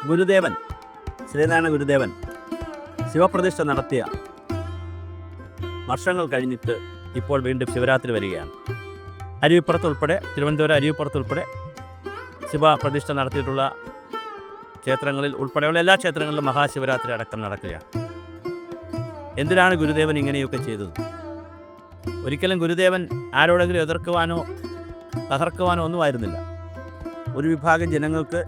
ഗുരുദേവൻ, ശ്രീനാരായണ ഗുരുദേവൻ ശിവപ്രതിഷ്ഠ നടത്തിയ വർഷങ്ങൾ കഴിഞ്ഞിട്ട് ഇപ്പോൾ വീണ്ടും ശിവരാത്രി വരികയാണ്. അരുവിപ്പുറത്തുൾപ്പെടെ, തിരുവനന്തപുരം അരുവിപ്പുറത്തുൾപ്പെടെ ശിവപ്രതിഷ്ഠ നടത്തിയിട്ടുള്ള ക്ഷേത്രങ്ങളിൽ ഉൾപ്പെടെയുള്ള എല്ലാ ക്ഷേത്രങ്ങളിലും മഹാശിവരാത്രി അടക്കം നടക്കുകയാണ്. എന്തിനാണ് ഗുരുദേവൻ ഇങ്ങനെയൊക്കെ ചെയ്തത്? ഒരിക്കലും ഗുരുദേവൻ ആരോടെങ്കിലും എതിർക്കുവാനോ തകർക്കുവാനോ ഒന്നും ആയിരുന്നില്ല. ഒരു വിഭാഗം ജനങ്ങൾക്ക്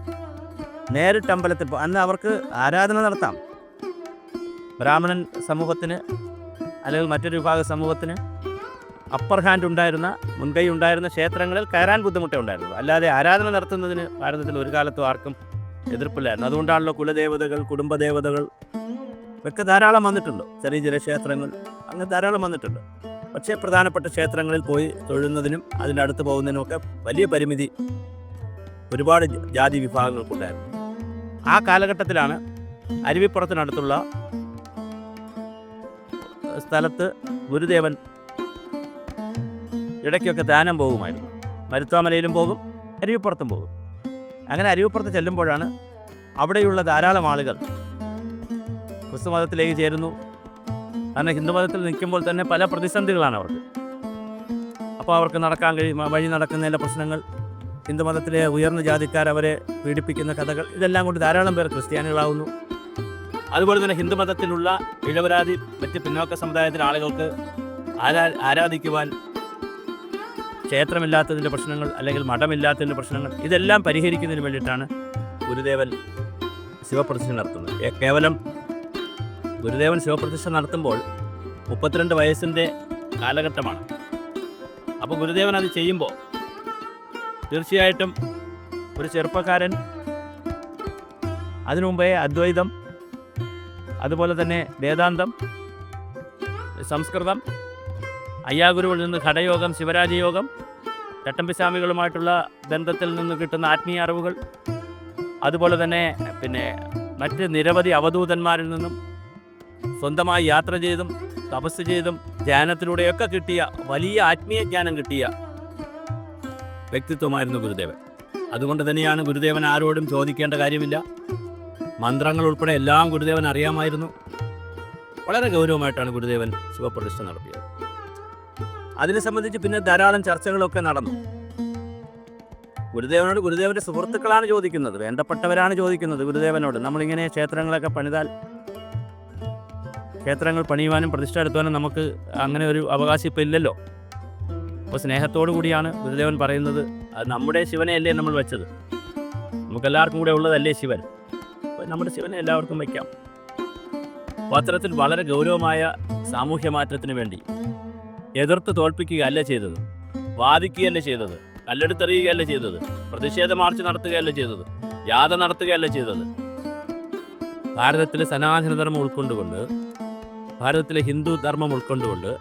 നേരിട്ട് അമ്പലത്തിൽ അന്ന് അവർക്ക് ആരാധന നടത്താം. ബ്രാഹ്മണൻ സമൂഹത്തിന് അല്ലെങ്കിൽ മറ്റൊരു വിഭാഗ സമൂഹത്തിന് അപ്പർ ഹാൻഡ് ഉണ്ടായിരുന്ന, മുൻകൈ ഉണ്ടായിരുന്ന ക്ഷേത്രങ്ങളിൽ കയറാൻ ബുദ്ധിമുട്ടേ ഉണ്ടായിരുന്നു. അല്ലാതെ ആരാധന നടത്തുന്നതിന് ഭാരതത്തിൽ ഒരു കാലത്തും ആർക്കും എതിർപ്പില്ലായിരുന്നു. അതുകൊണ്ടാണല്ലോ കുലദേവതകൾ, കുടുംബദേവതകൾ ഒക്കെ ധാരാളം വന്നിട്ടുണ്ട്. ചെറിയ ചെറിയ ക്ഷേത്രങ്ങൾ അങ്ങനെ ധാരാളം വന്നിട്ടുണ്ട്. പക്ഷേ പ്രധാനപ്പെട്ട ക്ഷേത്രങ്ങളിൽ പോയി തൊഴുന്നതിനും അതിൻ്റെ അടുത്ത് പോകുന്നതിനുമൊക്കെ വലിയ പരിമിതി ഒരുപാട് ജാതി വിഭാഗങ്ങൾക്കുണ്ടായിരുന്നു. ആ കാലഘട്ടത്തിലാണ് അരുവിപ്പുറത്തിനടുത്തുള്ള സ്ഥലത്ത് ഗുരുദേവൻ ഇടയ്ക്കൊക്കെ ധ്യാനം പോകുമായിരുന്നു. മരുത്വാമലയിലും പോകും, അരുവിപ്പുറത്തും പോകും. അങ്ങനെ അരുവിപ്പുറത്ത് ചെല്ലുമ്പോഴാണ് അവിടെയുള്ള ധാരാളം ആളുകൾ ക്രിസ്തുമതത്തിലേക്ക് ചേരുന്നു. കാരണം ഹിന്ദുമതത്തിൽ നിൽക്കുമ്പോൾ തന്നെ പല പ്രതിസന്ധികളാണ് അവർക്ക്. അപ്പോൾ അവർക്ക് നടക്കാൻ വഴി നടക്കുന്നതിലെ പ്രശ്നങ്ങൾ, ഹിന്ദുമതത്തിലെ ഉയർന്ന ജാതിക്കാർ അവരെ പീഡിപ്പിക്കുന്ന കഥകൾ, ഇതെല്ലാം കൊണ്ട് ധാരാളം പേർ ക്രിസ്ത്യാനികളാവുന്നു. അതുപോലെ തന്നെ ഹിന്ദുമതത്തിലുള്ള ഇഴവരാതി മറ്റ് പിന്നോക്ക സമുദായത്തിലെ ആളുകൾക്ക് ആരാധിക്കുവാൻ ക്ഷേത്രമില്ലാത്തതിൻ്റെ പ്രശ്നങ്ങൾ അല്ലെങ്കിൽ മഠമില്ലാത്തതിൻ്റെ പ്രശ്നങ്ങൾ, ഇതെല്ലാം പരിഹരിക്കുന്നതിന് വേണ്ടിയിട്ടാണ് ഗുരുദേവൻ ശിവപ്രതിഷ്ഠ നടത്തുന്നത്. കേവലം ഗുരുദേവൻ ശിവപ്രതിഷ്ഠ നടത്തുമ്പോൾ 32 വയസ്സിൻ്റെ കാലഘട്ടമാണ്. അപ്പോൾ ഗുരുദേവൻ അത് ചെയ്യുമ്പോൾ തീർച്ചയായിട്ടും ഒരു ചെറുപ്പക്കാരൻ അതിനു മുമ്പേ അദ്വൈതം, അതുപോലെ തന്നെ വേദാന്തം, സംസ്കൃതം, അയ്യാഗുരുവിൽ നിന്ന് ഘടയോഗം, ശിവരാജയോഗം, ചട്ടമ്പിസ്വാമികളുമായിട്ടുള്ള ബന്ധത്തിൽ നിന്ന് കിട്ടുന്ന ആത്മീയ അറിവുകൾ, അതുപോലെ തന്നെ മറ്റ് നിരവധി അവധൂതന്മാരിൽ നിന്നും സ്വന്തമായി യാത്ര ചെയ്തും തപസ് ചെയ്തും ധ്യാനത്തിലൂടെയൊക്കെ കിട്ടിയ വലിയ ആത്മീയ ജ്ഞാനം കിട്ടിയ വ്യക്തിത്വമായിരുന്നു ഗുരുദേവൻ. അതുകൊണ്ട് തന്നെയാണ് ഗുരുദേവൻ ആരോടും ചോദിക്കേണ്ട കാര്യമില്ല. മന്ത്രങ്ങൾ ഉൾപ്പെടെ എല്ലാം ഗുരുദേവൻ അറിയാമായിരുന്നു. വളരെ ഗൗരവമായിട്ടാണ് ഗുരുദേവൻ ശിവപ്രതിഷ്ഠ നടത്തിയത്. അതിനെ സംബന്ധിച്ച് പിന്നെ ധാരാളം ചർച്ചകളൊക്കെ നടന്നു. ഗുരുദേവനോട് ഗുരുദേവൻ്റെ സുഹൃത്തുക്കളാണ് ചോദിക്കുന്നത്, വേണ്ടപ്പെട്ടവരാണ് ചോദിക്കുന്നത് ഗുരുദേവനോട്. നമ്മളിങ്ങനെ ക്ഷേത്രങ്ങളൊക്കെ പണിതാൽ, ക്ഷേത്രങ്ങൾ പണിയുവാനും പ്രതിഷ്ഠ എടുത്തുവാനും നമുക്ക് അങ്ങനെ ഒരു അവകാശം ഇപ്പം ഇല്ലല്ലോ. അപ്പോൾ സ്നേഹത്തോടു കൂടിയാണ് ഗുരുദേവൻ പറയുന്നത്, അത് നമ്മുടെ ശിവനെയല്ലേ നമ്മൾ വെച്ചത്, നമുക്കെല്ലാവർക്കും കൂടെ ഉള്ളതല്ലേ ശിവൻ, അപ്പോൾ നമ്മുടെ ശിവനെ എല്ലാവർക്കും വയ്ക്കാം. അപ്പോൾ അത്തരത്തിൽ വളരെ ഗൗരവമായ സാമൂഹ്യ മാറ്റത്തിന് വേണ്ടി എതിർത്ത് തോൽപ്പിക്കുകയല്ല ചെയ്തത്, വാദിക്കുകയല്ല ചെയ്തത്, കല്ലെടുത്തെറിയുകയല്ല ചെയ്തത്, പ്രതിഷേധ മാർച്ച് നടത്തുകയല്ല ചെയ്തത്, യാത നടത്തുകയല്ല ചെയ്തത്. ഭാരതത്തിലെ സനാതനധർമ്മം ഉൾക്കൊണ്ടുകൊണ്ട്, ഭാരതത്തിലെ ഹിന്ദു ധർമ്മം ഉൾക്കൊണ്ടുകൊണ്ട്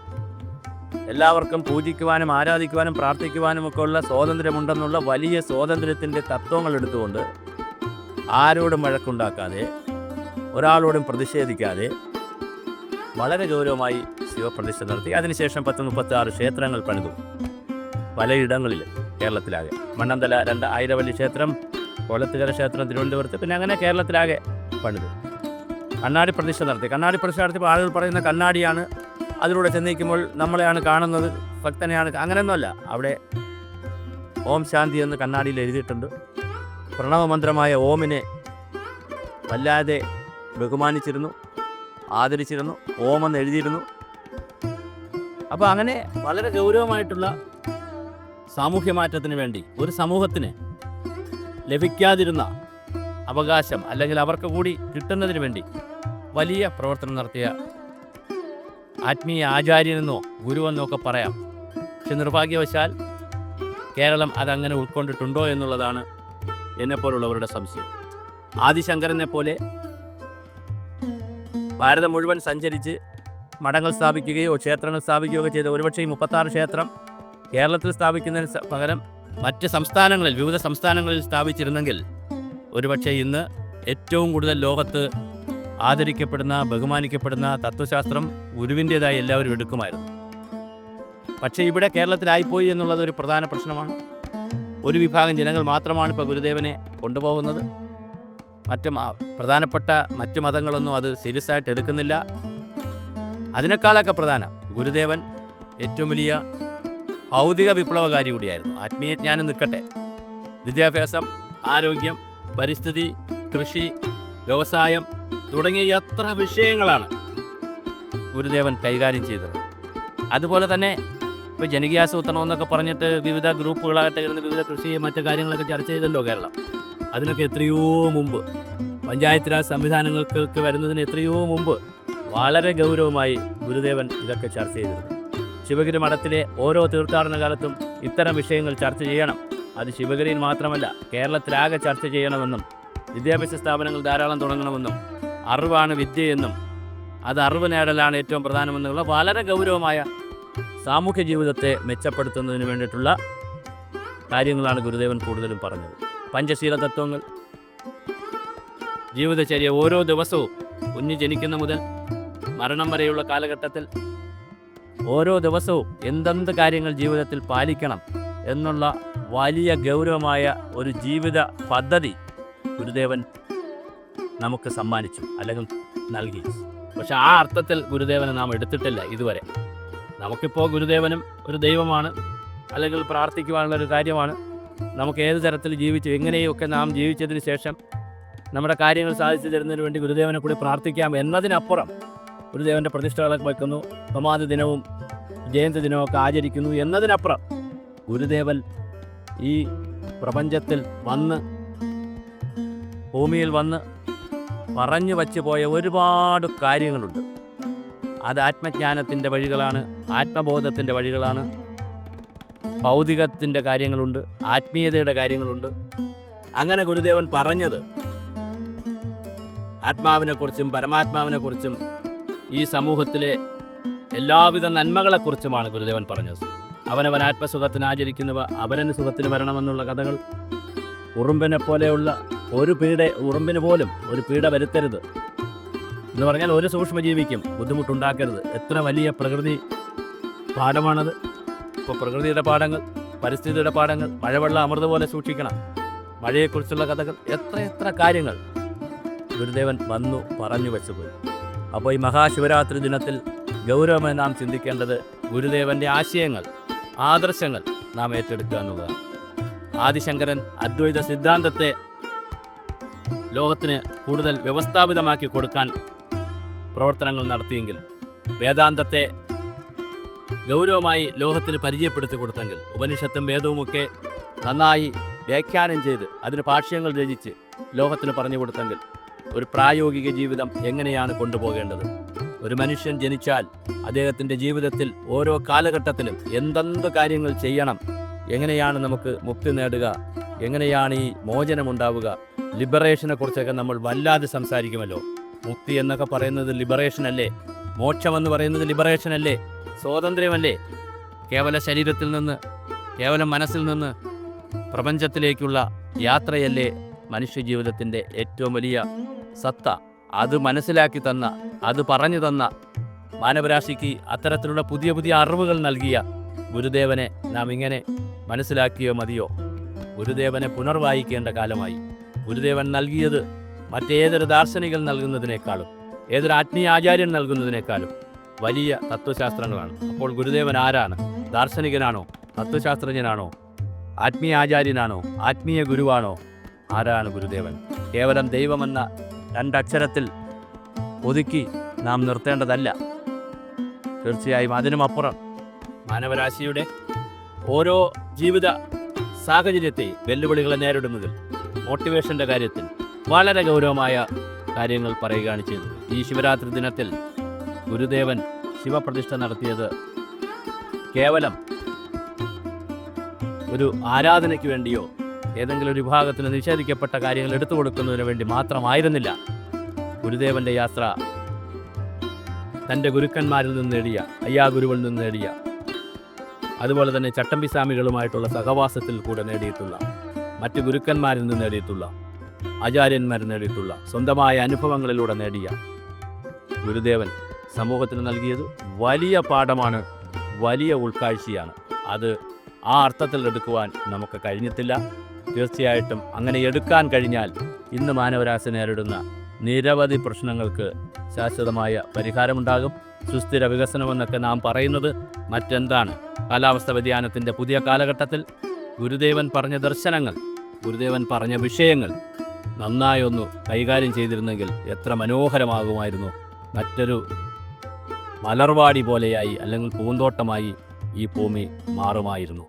എല്ലാവർക്കും പൂജിക്കുവാനും ആരാധിക്കുവാനും പ്രാർത്ഥിക്കുവാനും ഒക്കെ ഉള്ള സ്വാതന്ത്ര്യമുണ്ടെന്നുള്ള വലിയ സ്വാതന്ത്ര്യത്തിൻ്റെ തത്വങ്ങൾ എടുത്തുകൊണ്ട് ആരോടും വഴക്കുണ്ടാക്കാതെ, ഒരാളോടും പ്രതിഷേധിക്കാതെ വളരെ ഗൗരവമായി ശിവപ്രതിഷ്ഠ നടത്തി. അതിനുശേഷം 1036 ക്ഷേത്രങ്ങൾ പണിതു പലയിടങ്ങളിൽ കേരളത്തിലാകെ. മണ്ണന്തല 2 ആയിരവല്ലി ക്ഷേത്രം, കൊല്ലത്തുകര ക്ഷേത്രം തിരുവനന്തപുരത്ത്, പിന്നെ അങ്ങനെ കേരളത്തിലാകെ പണിതു. കണ്ണാടി പ്രതിഷ്ഠ നടത്തി. കണ്ണാടി പ്രതിഷ്ഠ നടത്തിയപ്പോൾ ആളുകൾ പറയുന്ന കണ്ണാടിയാണ്, അതിലൂടെ ചെന്നിരിക്കുമ്പോൾ നമ്മളെയാണ് കാണുന്നത്, ഭക്തനെയാണ്. അങ്ങനെയൊന്നുമല്ല. അവിടെ ഓം ശാന്തി എന്ന് കണ്ണാടിയിൽ എഴുതിയിട്ടുണ്ട്. പ്രണവമന്ത്രമായ ഓമിനെ വല്ലാതെ ബഹുമാനിച്ചിരുന്നു, ആദരിച്ചിരുന്നു, ഓമെന്ന് എഴുതിയിരുന്നു. അപ്പോൾ അങ്ങനെ വളരെ ഗൗരവമായിട്ടുള്ള സാമൂഹ്യ മാറ്റത്തിന് വേണ്ടി ഒരു സമൂഹത്തിന് ലഭിക്കാതിരുന്ന അവകാശം അല്ലെങ്കിൽ അവർക്ക് കൂടി കിട്ടുന്നതിന് വേണ്ടി വലിയ പ്രവർത്തനം നടത്തിയ ആത്മീയ ആചാര്യനെന്നോ ഗുരുവെന്നോ ഒക്കെ പറയാം. പക്ഷെ നിർഭാഗ്യവശാൽ കേരളം അതങ്ങനെ ഉൾക്കൊണ്ടിട്ടുണ്ടോ എന്നുള്ളതാണ് എന്നെപ്പോലുള്ളവരുടെ സംശയം. ആദിശങ്കരനെ പോലെ ഭാരതം മുഴുവൻ സഞ്ചരിച്ച് മഠങ്ങൾ സ്ഥാപിക്കുകയോ ക്ഷേത്രങ്ങൾ സ്ഥാപിക്കുകയോ ഒക്കെ ചെയ്ത ഒരുപക്ഷെ ഈ 36 ക്ഷേത്രം കേരളത്തിൽ സ്ഥാപിക്കുന്നതിന് പകരം മറ്റ് സംസ്ഥാനങ്ങളിൽ, വിവിധ സംസ്ഥാനങ്ങളിൽ സ്ഥാപിച്ചിരുന്നെങ്കിൽ ഒരുപക്ഷെ ഇന്ന് ഏറ്റവും കൂടുതൽ ലോകത്ത് ആദരിക്കപ്പെടുന്ന, ബഹുമാനിക്കപ്പെടുന്ന തത്വശാസ്ത്രം ഗുരുവിൻ്റേതായി എല്ലാവരും എടുക്കുമായിരുന്നു. പക്ഷേ ഇവിടെ കേരളത്തിലായിപ്പോയി എന്നുള്ളത് ഒരു പ്രധാന പ്രശ്നമാണ്. ഒരു വിഭാഗം ജനങ്ങൾ മാത്രമാണ് ഇപ്പോൾ ഗുരുദേവനെ കൊണ്ടുപോകുന്നത്. പ്രധാനപ്പെട്ട മറ്റു മതങ്ങളൊന്നും അത് സീരിയസ് ആയിട്ട് എടുക്കുന്നില്ല. അതിനേക്കാളൊക്കെ പ്രധാനം ഗുരുദേവൻ ഏറ്റവും വലിയ ഭൗതിക വിപ്ലവകാരി കൂടിയായിരുന്നു. ആത്മീയജ്ഞാനം നിൽക്കട്ടെ, വിദ്യാഭ്യാസം, ആരോഗ്യം, പരിസ്ഥിതി, കൃഷി, വ്യവസായം തുടങ്ങിയ എത്ര വിഷയങ്ങളാണ് ഗുരുദേവൻ കൈകാര്യം ചെയ്തത്. അതുപോലെ തന്നെ ഇപ്പോൾ ജനകീയാസൂത്രണം എന്നൊക്കെ പറഞ്ഞിട്ട് വിവിധ ഗ്രൂപ്പുകളായിട്ട് ഇരുന്ന് വിവിധ കൃഷി മറ്റു കാര്യങ്ങളൊക്കെ ചർച്ച ചെയ്തല്ലോ കേരളം. അതിനൊക്കെ എത്രയോ മുമ്പ്, പഞ്ചായത്ത് രാജ് സംവിധാനങ്ങൾക്ക് വരുന്നതിന് എത്രയോ മുമ്പ് വളരെ ഗൗരവമായി ഗുരുദേവൻ ഇതൊക്കെ ചർച്ച ചെയ്തിരുന്നു. ശിവഗിരി മഠത്തിലെ ഓരോ തീർത്ഥാടന കാലത്തും ഇത്തരം വിഷയങ്ങൾ ചർച്ച ചെയ്യണം. അത് ശിവഗിരിയിൽ മാത്രമല്ല, കേരളത്തിലാകെ ചർച്ച ചെയ്യണമെന്നും വിദ്യാഭ്യാസ സ്ഥാപനങ്ങൾ ധാരാളം തുടങ്ങണമെന്നും അറിവാണ് വിദ്യയെന്നും അത് അറിവ് നേടലാണ് ഏറ്റവും പ്രധാനമെന്നുള്ള വളരെ ഗൗരവമായ സാമൂഹ്യ ജീവിതത്തെ മെച്ചപ്പെടുത്തുന്നതിന് വേണ്ടിയിട്ടുള്ള കാര്യങ്ങളാണ് ഗുരുദേവൻ കൂടുതലും പറഞ്ഞത്. പഞ്ചശീല തത്വങ്ങൾ, ജീവിതചര്യ, ഓരോ ദിവസവും കുഞ്ഞ് ജനിക്കുന്ന മുതൽ മരണം വരെയുള്ള കാലഘട്ടത്തിൽ ഓരോ ദിവസവും എന്തെന്ത് കാര്യങ്ങൾ ജീവിതത്തിൽ പാലിക്കണം എന്നുള്ള വലിയ ഗൗരവമായ ഒരു ജീവിത പദ്ധതി ഗുരുദേവൻ നമുക്ക് സമ്മാനിച്ചു, അല്ലെങ്കിൽ നൽകി. പക്ഷെ ആ അർത്ഥത്തിൽ ഗുരുദേവനെ നാം എടുത്തിട്ടില്ല ഇതുവരെ. നമുക്കിപ്പോൾ ഗുരുദേവനും ഒരു ദൈവമാണ്, അല്ലെങ്കിൽ പ്രാർത്ഥിക്കുവാനുള്ളൊരു കാര്യമാണ്. നമുക്ക് ഏത് തരത്തിൽ ജീവിച്ചു, എങ്ങനെയൊക്കെ നാം ജീവിച്ചതിന് ശേഷം നമ്മുടെ കാര്യങ്ങൾ സാധിച്ചു തരുന്നതിന് വേണ്ടി ഗുരുദേവനെ കൂടി പ്രാർത്ഥിക്കാം എന്നതിനപ്പുറം ഗുരുദേവൻ്റെ പ്രതിഷ്ഠകളൊക്കെ വയ്ക്കുന്നു, സമാധി ദിനവും ജയന്തി ദിനവും ഒക്കെ ആചരിക്കുന്നു എന്നതിനപ്പുറം ഗുരുദേവൻ ഈ പ്രപഞ്ചത്തിൽ വന്ന്, ഭൂമിയിൽ വന്ന് പറഞ്ഞു വച്ചു പോയ ഒരുപാട് കാര്യങ്ങളുണ്ട്. അത് ആത്മജ്ഞാനത്തിൻ്റെ വഴികളാണ്, ആത്മബോധത്തിൻ്റെ വഴികളാണ്, ഭൗതികത്തിൻ്റെ കാര്യങ്ങളുണ്ട്, ആത്മീയതയുടെ കാര്യങ്ങളുണ്ട്. അങ്ങനെ ഗുരുദേവൻ പറഞ്ഞത് ആത്മാവിനെക്കുറിച്ചും പരമാത്മാവിനെക്കുറിച്ചും ഈ സമൂഹത്തിലെ എല്ലാവിധ നന്മകളെക്കുറിച്ചുമാണ് ഗുരുദേവൻ പറഞ്ഞത്. അവനവൻ ആത്മസുഖത്തിന് ആചരിക്കുന്നവ അവരന് സുഖത്തിന് വരണമെന്നുള്ള കഥകൾ, ഉറുമ്പിനെ പോലെയുള്ള ഉറുമ്പിന് പോലും ഒരു പീഡ വരുത്തരുത് എന്ന് പറഞ്ഞാൽ ഒരു സൂക്ഷ്മജീവിക്കും ബുദ്ധിമുട്ടുണ്ടാക്കരുത്. എത്ര വലിയ പ്രകൃതി പാഠമാണത്. ഇപ്പോൾ പ്രകൃതിയുടെ പാഠങ്ങൾ, പരിസ്ഥിതിയുടെ പാഠങ്ങൾ, മഴവെള്ളം അമൃത പോലെ സൂക്ഷിക്കണം, മഴയെക്കുറിച്ചുള്ള കഥകൾ, എത്ര കാര്യങ്ങൾ ഗുരുദേവൻ വന്നു പറഞ്ഞു വെച്ചുപോയി. അപ്പോൾ ഈ മഹാശിവരാത്രി ദിനത്തിൽ ഗൗരവമായി നാം ചിന്തിക്കേണ്ടത് ഗുരുദേവൻ്റെ ആശയങ്ങൾ, ആദർശങ്ങൾ നാം ഏറ്റെടുക്കുക എന്നുള്ളതാണ്. ആദിശങ്കരൻ അദ്വൈത സിദ്ധാന്തത്തെ ലോകത്തിന് കൂടുതൽ വ്യവസ്ഥാപിതമാക്കി കൊടുക്കാൻ പ്രവർത്തനങ്ങൾ നടത്തിയെങ്കിൽ, വേദാന്തത്തെ ഗൗരവമായി ലോകത്തിന് പരിചയപ്പെടുത്തി കൊടുത്തെങ്കിൽ, ഉപനിഷത്തും വേദവുമൊക്കെ നന്നായി വ്യാഖ്യാനം ചെയ്ത് അതിന് ഭാഷ്യങ്ങൾ രചിച്ച് ലോകത്തിന് പറഞ്ഞു കൊടുത്തെങ്കിൽ, ഒരു പ്രായോഗിക ജീവിതം എങ്ങനെയാണ് കൊണ്ടുപോകേണ്ടത്, ഒരു മനുഷ്യൻ ജനിച്ചാൽ അദ്ദേഹത്തിൻ്റെ ജീവിതത്തിൽ ഓരോ കാലഘട്ടത്തിലും എന്തെന്ത് കാര്യങ്ങൾ ചെയ്യണം, എങ്ങനെയാണ് നമുക്ക് മുക്തി നേടുക, എങ്ങനെയാണ് ഈ മോചനമുണ്ടാവുക, ലിബറേഷനെ കുറിച്ചൊക്കെ നമ്മൾ വല്ലാതെ സംസാരിക്കുമല്ലോ. മുക്തി എന്നൊക്കെ പറയുന്നത് ലിബറേഷൻ അല്ലേ? മോക്ഷമെന്ന് പറയുന്നത് ലിബറേഷൻ അല്ലേ? സ്വാതന്ത്ര്യമല്ലേ? കേവല ശരീരത്തിൽ നിന്ന്, കേവലം മനസ്സിൽ നിന്ന് പ്രപഞ്ചത്തിലേക്കുള്ള യാത്രയല്ലേ മനുഷ്യജീവിതത്തിൻ്റെ ഏറ്റവും വലിയ സത്ത? അത് മനസ്സിലാക്കി തന്ന, അത് പറഞ്ഞു തന്ന, മാനവരാശിക്ക് അത്തരത്തിലുള്ള പുതിയ പുതിയ അറിവുകൾ നൽകിയ ഗുരുദേവനെ നാം ഇങ്ങനെ മനസ്സിലാക്കിയോ മതിയോ? ഗുരുദേവനെ പുനർവായിക്കേണ്ട കാലമായി. ഗുരുദേവൻ നൽകിയത് മറ്റേതൊരു ദാർശനികൻ നൽകുന്നതിനേക്കാളും, ഏതൊരു ആത്മീയ ആചാര്യൻ നൽകുന്നതിനേക്കാളും വലിയ തത്വശാസ്ത്രങ്ങളാണ്. അപ്പോൾ ഗുരുദേവൻ ആരാണ്? ദാർശനികനാണോ? തത്വശാസ്ത്രജ്ഞനാണോ? ആത്മീയ ആചാര്യനാണോ? ആത്മീയ ഗുരുവാണോ? ആരാണ് ഗുരുദേവൻ? കേവലം ദൈവമെന്ന രണ്ടക്ഷരത്തിൽ ഒതുക്കി നാം നിർത്തേണ്ടതല്ല. തീർച്ചയായും അതിനുമപ്പുറം മാനവരാശിയുടെ ഓരോ ജീവിത സാഹചര്യത്തെയും വെല്ലുവിളികളെ നേരിടുന്നതിൽ, മോട്ടിവേഷൻ്റെ കാര്യത്തിൽ വളരെ ഗൗരവമായ കാര്യങ്ങൾ പറയുകയാണ് ചെയ്തത്. ഈ ശിവരാത്രി ദിനത്തിൽ ഗുരുദേവൻ ശിവപ്രതിഷ്ഠ നടത്തിയത് കേവലം ഒരു ആരാധനയ്ക്ക് വേണ്ടിയോ ഏതെങ്കിലും ഒരു വിഭാഗത്തിന് നിഷേധിക്കപ്പെട്ട കാര്യങ്ങൾ എടുത്തു കൊടുക്കുന്നതിന് വേണ്ടി മാത്രമായിരുന്നില്ല. ഗുരുദേവൻ്റെ യാത്ര തൻ്റെ ഗുരുക്കന്മാരിൽ നിന്ന് നേടിയ, അയ്യാഗുരുവിൽ നിന്ന് നേടിയ, അതുപോലെ തന്നെ ചട്ടമ്പിസ്വാമികളുമായിട്ടുള്ള സഹവാസത്തിൽ കൂടെ നേടിയിട്ടുള്ള, മറ്റ് ഗുരുക്കന്മാരിൽ നിന്ന് നേടിയിട്ടുള്ള, ആചാര്യന്മാർ നേടിയിട്ടുള്ള, സ്വന്തമായ അനുഭവങ്ങളിലൂടെ നേടിയ ഗുരുദേവൻ സമൂഹത്തിന് നൽകിയത് വലിയ പാഠമാണ്, വലിയ ഉൾക്കാഴ്ചയാണ്. അത് ആ അർത്ഥത്തിൽ എടുക്കുവാൻ നമുക്ക് കഴിഞ്ഞിട്ടില്ല. തീർച്ചയായിട്ടും അങ്ങനെ എടുക്കാൻ കഴിഞ്ഞാൽ ഇന്ന് മാനവരാശി നേരിടുന്ന നിരവധി പ്രശ്നങ്ങൾക്ക് ശാശ്വതമായ പരിഹാരമുണ്ടാകും. സുസ്ഥിര വികസനമെന്നൊക്കെ നാം പറയുന്നത് മറ്റെന്താണ്? കാലാവസ്ഥ വ്യതിയാനത്തിൻ്റെ പുതിയ കാലഘട്ടത്തിൽ ഗുരുദേവൻ പറഞ്ഞ ദർശനങ്ങൾ, ഗുരുദേവൻ പറഞ്ഞ വിഷയങ്ങൾ നന്നായൊന്നു കൈകാര്യം ചെയ്തിരുന്നെങ്കിൽ എത്ര മനോഹരമാകുമായിരുന്നു. മറ്റൊരു മലർവാടി പോലെയായി അല്ലെങ്കിൽ പൂന്തോട്ടമായി ഈ ഭൂമി മാറുമായിരുന്നു.